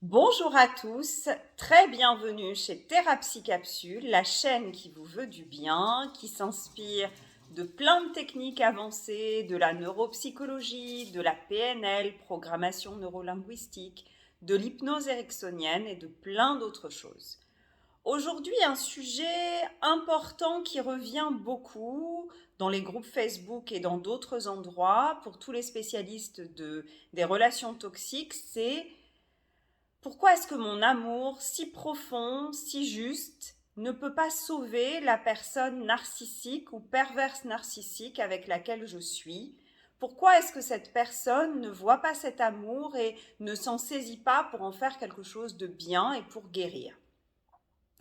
Bonjour à tous, très bienvenue chez Thérapie Capsule, la chaîne qui vous veut du bien, qui s'inspire de plein de techniques avancées, de la neuropsychologie, de la PNL, programmation neurolinguistique, de l'hypnose ericksonienne et de plein d'autres choses. Aujourd'hui, un sujet important qui revient beaucoup dans les groupes Facebook et dans d'autres endroits pour tous les spécialistes des relations toxiques, c'est pourquoi est-ce que mon amour, si profond, si juste, ne peut pas sauver la personne narcissique ou perverse narcissique avec laquelle je suis? Pourquoi est-ce que cette personne ne voit pas cet amour et ne s'en saisit pas pour en faire quelque chose de bien et pour guérir?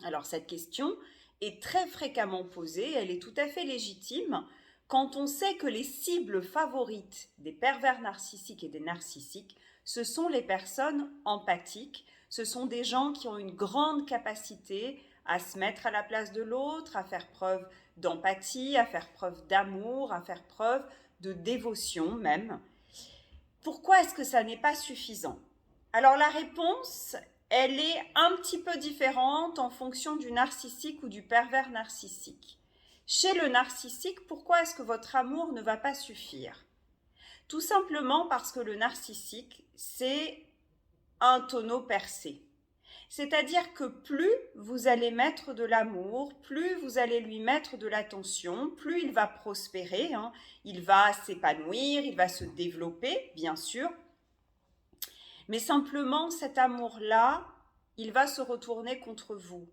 Alors cette question est très fréquemment posée, elle est tout à fait légitime quand on sait que les cibles favorites des pervers narcissiques et des narcissiques, ce sont les personnes empathiques, ce sont des gens qui ont une grande capacité à se mettre à la place de l'autre, à faire preuve d'empathie, à faire preuve d'amour, à faire preuve de dévotion même. Pourquoi est-ce que ça n'est pas suffisant? Alors la réponse, elle est un petit peu différente en fonction du narcissique ou du pervers narcissique. Chez le narcissique, pourquoi est-ce que votre amour ne va pas suffire? Tout simplement parce que le narcissique, c'est un tonneau percé. C'est-à-dire que plus vous allez mettre de l'amour, plus vous allez lui mettre de l'attention, plus il va prospérer, hein. Il va s'épanouir, il va se développer, bien sûr, mais simplement cet amour-là, il va se retourner contre vous.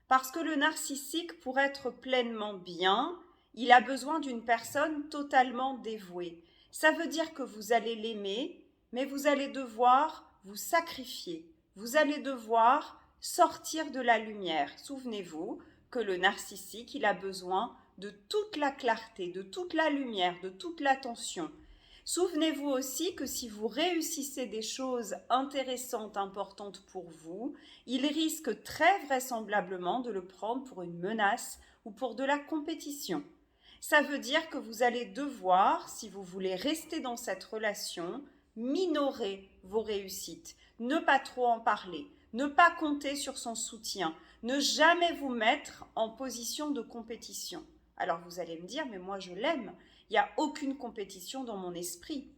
Parce que le narcissique, pour être pleinement bien, il a besoin d'une personne totalement dévouée. Ça veut dire que vous allez l'aimer, mais vous allez devoir vous sacrifier. Vous allez devoir sortir de la lumière. Souvenez-vous que le narcissique, il a besoin de toute la clarté, de toute la lumière, de toute l'attention. Souvenez-vous aussi que si vous réussissez des choses intéressantes, importantes pour vous, il risque très vraisemblablement de le prendre pour une menace ou pour de la compétition. Ça veut dire que vous allez devoir, si vous voulez rester dans cette relation, minorer vos réussites, ne pas trop en parler, ne pas compter sur son soutien, ne jamais vous mettre en position de compétition. Alors vous allez me dire, mais moi je l'aime, il n'y a aucune compétition dans mon esprit.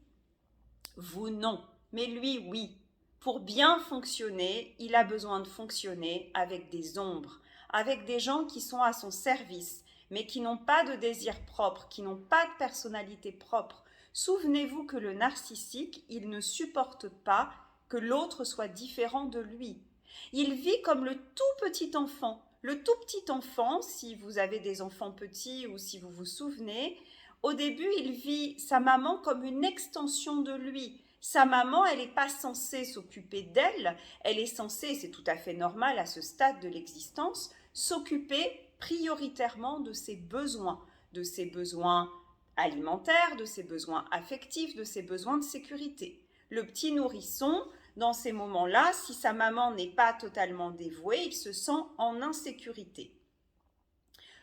Vous non, mais lui oui. Pour bien fonctionner, il a besoin de fonctionner avec des ombres, avec des gens qui sont à son service, mais qui n'ont pas de désir propre, qui n'ont pas de personnalité propre. Souvenez-vous que le narcissique, il ne supporte pas que l'autre soit différent de lui. Il vit comme le tout petit enfant. Le tout petit enfant, si vous avez des enfants petits ou si vous vous souvenez, au début, il vit sa maman comme une extension de lui. Sa maman, elle n'est pas censée s'occuper d'elle, elle est censée, c'est tout à fait normal à ce stade de l'existence, s'occuper prioritairement de ses besoins alimentaires, de ses besoins affectifs, de ses besoins de sécurité. Le petit nourrisson, dans ces moments-là, si sa maman n'est pas totalement dévouée, il se sent en insécurité.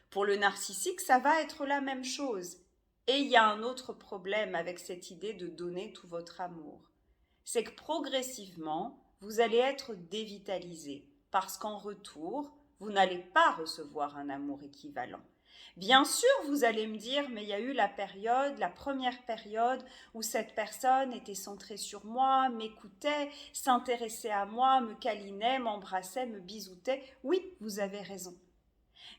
Pour le narcissique, ça va être la même chose. Et il y a un autre problème avec cette idée de donner tout votre amour. C'est que progressivement, vous allez être dévitalisé parce qu'en retour, vous n'allez pas recevoir un amour équivalent. Bien sûr, vous allez me dire, mais il y a eu la première période où cette personne était centrée sur moi, m'écoutait, s'intéressait à moi, me câlinait, m'embrassait, me bisoutait. Oui, vous avez raison.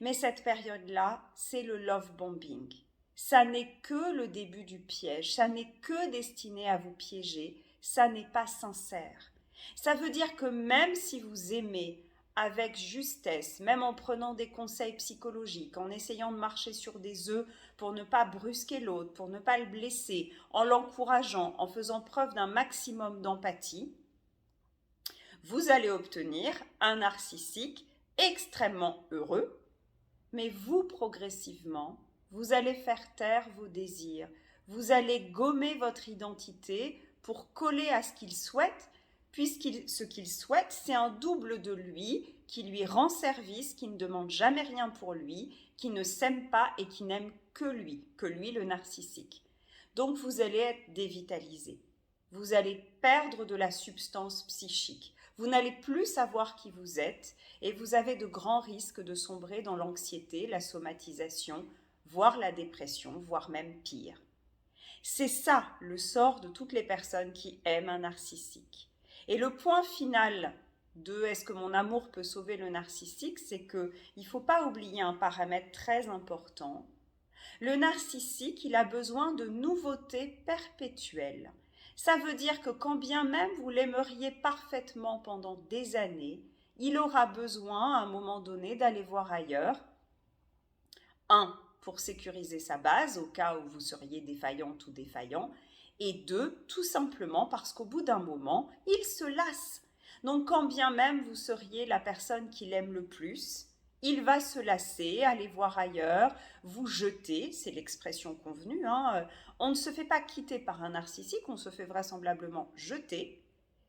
Mais cette période-là, c'est le love bombing. Ça n'est que le début du piège, ça n'est que destiné à vous piéger, ça n'est pas sincère. Ça veut dire que même si vous aimez avec justesse, même en prenant des conseils psychologiques, en essayant de marcher sur des œufs pour ne pas brusquer l'autre, pour ne pas le blesser, en l'encourageant, en faisant preuve d'un maximum d'empathie, vous allez obtenir un narcissique extrêmement heureux, mais vous, progressivement, vous allez faire taire vos désirs. Vous allez gommer votre identité pour coller à ce qu'il souhaite, puisque ce qu'il souhaite, c'est un double de lui qui lui rend service, qui ne demande jamais rien pour lui, qui ne s'aime pas et qui n'aime que lui le narcissique. Donc vous allez être dévitalisé. Vous allez perdre de la substance psychique. Vous n'allez plus savoir qui vous êtes et vous avez de grands risques de sombrer dans l'anxiété, la somatisation, voire la dépression, voire même pire. C'est ça le sort de toutes les personnes qui aiment un narcissique. Et le point final de est-ce que mon amour peut sauver le narcissique, c'est qu'il ne faut pas oublier un paramètre très important. Le narcissique, il a besoin de nouveautés perpétuelles. Ça veut dire que quand bien même vous l'aimeriez parfaitement pendant des années, il aura besoin à un moment donné d'aller voir ailleurs. Un, pour sécuriser sa base au cas où vous seriez défaillante ou défaillant. Et deux, tout simplement parce qu'au bout d'un moment, il se lasse. Donc quand bien même vous seriez la personne qu'il aime le plus, il va se lasser, aller voir ailleurs, vous jeter, c'est l'expression convenue. On ne se fait pas quitter par un narcissique, on se fait vraisemblablement jeter.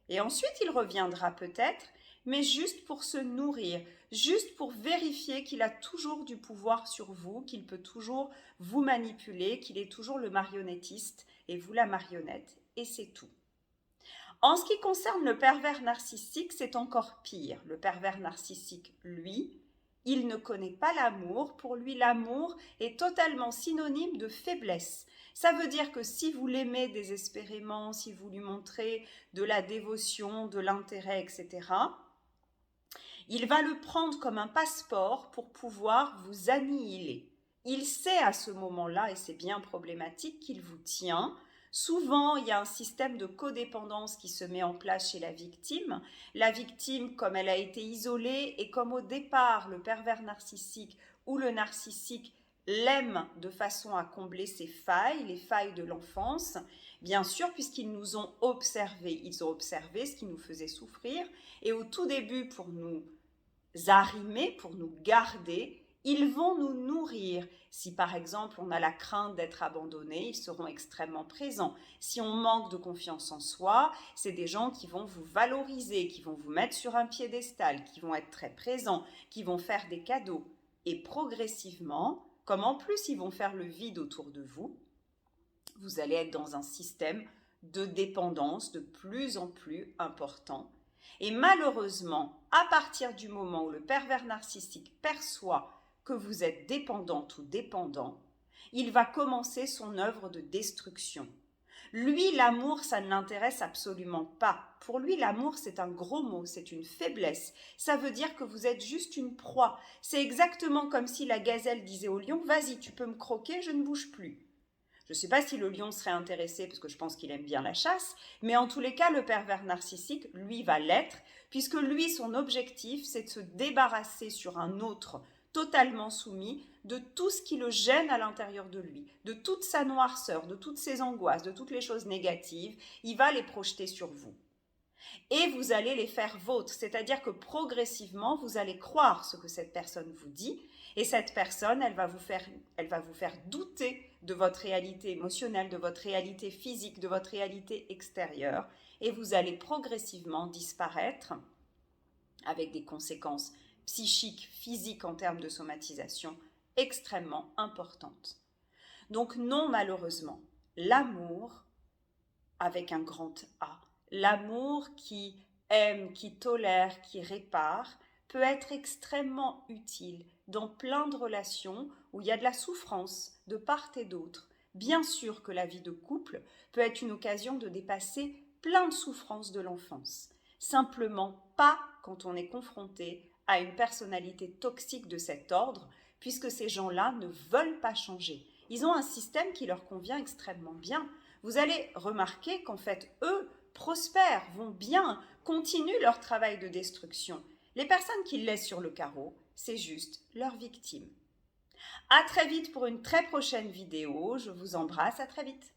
Et ensuite, il reviendra peut-être, mais juste pour se nourrir, juste pour vérifier qu'il a toujours du pouvoir sur vous, qu'il peut toujours vous manipuler, qu'il est toujours le marionnettiste et vous la marionnette, et c'est tout. En ce qui concerne le pervers narcissique, c'est encore pire. Le pervers narcissique, lui, il ne connaît pas l'amour. Pour lui, l'amour est totalement synonyme de faiblesse. Ça veut dire que si vous l'aimez désespérément, si vous lui montrez de la dévotion, de l'intérêt, etc., il va le prendre comme un passeport pour pouvoir vous annihiler. Il sait à ce moment-là, et c'est bien problématique, qu'il vous tient. Souvent, il y a un système de codépendance qui se met en place chez la victime. La victime, comme elle a été isolée et comme au départ, le pervers narcissique ou le narcissique l'aime de façon à combler ses failles, les failles de l'enfance, bien sûr, puisqu'ils nous ont observés. Ils ont observé ce qui nous faisait souffrir. Et au tout début, pour nous arrimer, pour nous garder, ils vont nous nourrir. Si par exemple on a la crainte d'être abandonné, ils seront extrêmement présents. Si on manque de confiance en soi, c'est des gens qui vont vous valoriser, qui vont vous mettre sur un piédestal, qui vont être très présents, qui vont faire des cadeaux. Et progressivement, comme en plus ils vont faire le vide autour de vous, vous allez être dans un système de dépendance de plus en plus important. Et malheureusement, à partir du moment où le pervers narcissique perçoit que vous êtes dépendante ou dépendant, il va commencer son œuvre de destruction. Lui, l'amour, ça ne l'intéresse absolument pas. Pour lui, l'amour, c'est un gros mot, c'est une faiblesse. Ça veut dire que vous êtes juste une proie. C'est exactement comme si la gazelle disait au lion « Vas-y, tu peux me croquer, je ne bouge plus ». Je ne sais pas si le lion serait intéressé, parce que je pense qu'il aime bien la chasse, mais en tous les cas, le pervers narcissique, lui, va l'être, puisque lui, son objectif, c'est de se débarrasser sur un autre totalement soumis de tout ce qui le gêne à l'intérieur de lui, de toute sa noirceur, de toutes ses angoisses, de toutes les choses négatives. Il va les projeter sur vous. Et vous allez les faire vôtres, c'est-à-dire que progressivement, vous allez croire ce que cette personne vous dit, et cette personne, elle va vous faire douter de votre réalité émotionnelle, de votre réalité physique, de votre réalité extérieure, et vous allez progressivement disparaître avec des conséquences psychiques, physiques en termes de somatisation extrêmement importantes. Donc non, malheureusement, l'amour, avec un grand A, l'amour qui aime, qui tolère, qui répare, peut être extrêmement utile dans plein de relations où il y a de la souffrance de part et d'autre. Bien sûr que la vie de couple peut être une occasion de dépasser plein de souffrances de l'enfance. Simplement pas quand on est confronté à une personnalité toxique de cet ordre, puisque ces gens-là ne veulent pas changer. Ils ont un système qui leur convient extrêmement bien. Vous allez remarquer qu'en fait, eux prospèrent, vont bien, continuent leur travail de destruction. Les personnes qui laissent sur le carreau, c'est juste leurs victimes. À très vite pour une très prochaine vidéo. Je vous embrasse, à très vite.